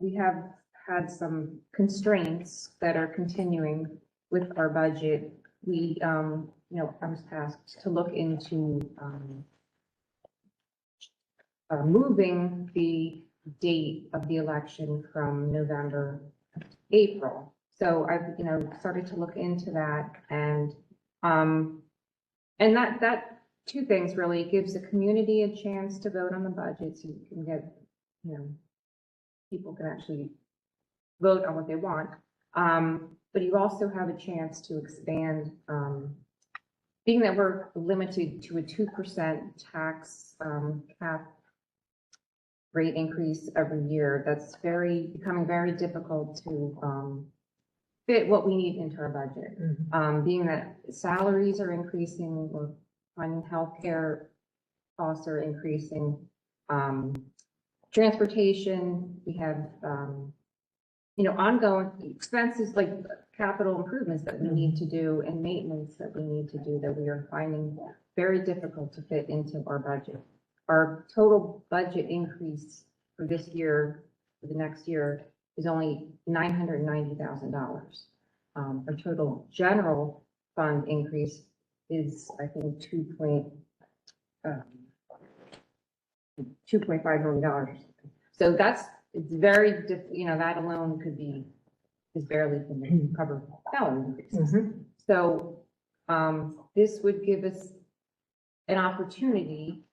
we have had some constraints that are continuing with our budget. We, I was tasked to look into, moving the date of the election from November to April. So I've, started to look into that, and that two things really. It gives the community a chance to vote on the budget, so you can get, people can actually vote on what they want. But you also have a chance to expand, being that we're limited to a 2% tax cap rate increase every year. That's becoming very difficult to fit what we need into our budget. Being that salaries are increasing, we're finding healthcare costs are increasing, transportation, we have, ongoing expenses like capital improvements that we need to do and maintenance that we need to do that we are finding very difficult to fit into our budget. Our total budget increase for this year, for the next year, is only $990,000. Our total general fund increase is, I think, $2.5 million. So it's very, that alone is barely going to cover salary increases. So this would give us an opportunity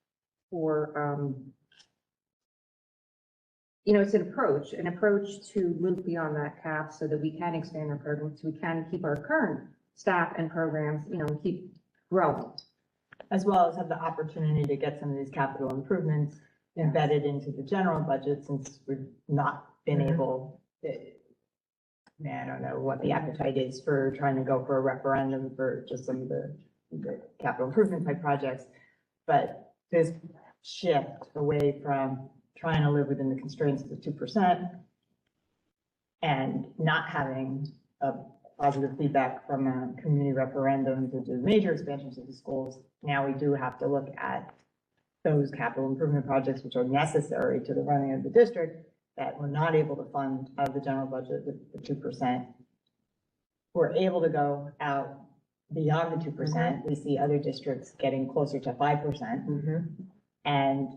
for, it's an approach to move beyond that cap so that we can expand our programs, so we can keep our current staff and programs, keep growing. As well as have the opportunity to get some of these capital improvements embedded into the general budget, since we've not been able to, I don't know what the appetite is for trying to go for a referendum for just some of the capital improvement type projects. But this shift away from trying to live within the constraints of the 2% and not having a positive feedback from a community referendum to do major expansions of the schools, now we do have to look at those capital improvement projects which are necessary to the running of the district that we're not able to fund out of the general budget with the 2%. We're able to go out beyond the 2%. We see other districts getting closer to 5%. And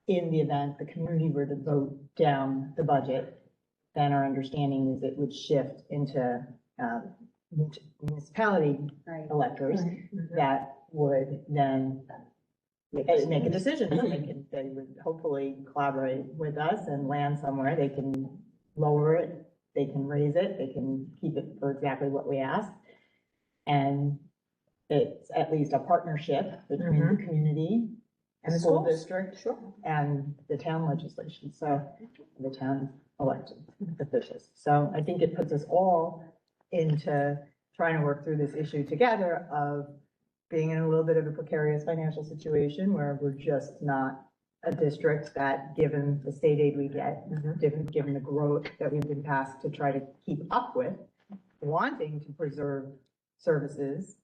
in the event the community were to vote down the budget, then our understanding is it would shift into municipality electors that would then make a decision. They would hopefully collaborate with us and land somewhere. They can lower it, they can raise it, they can keep it for exactly what we asked. And it's at least a partnership between the community and the school district and the town legislation, so the town elected officials. So I think it puts us all into trying to work through this issue together of being in a little bit of a precarious financial situation where we're just not a district that, given the state aid we get, given the growth that we've been tasked to try to keep up with, wanting to preserve services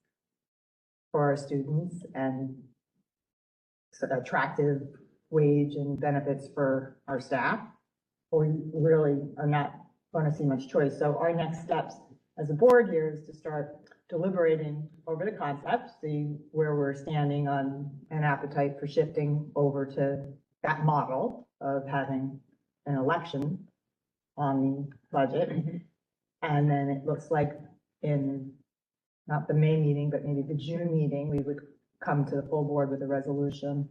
for our students and attractive wage and benefits for our staff, we really are not going to see much choice. So our next steps as a board here is to start deliberating over the concept, see where we're standing on an appetite for shifting over to that model of having an election on the budget. And then it looks like in not the May meeting, but maybe the June meeting, we would come to the full board with a resolution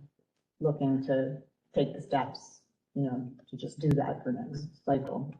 looking to take the steps, to just do that for next cycle.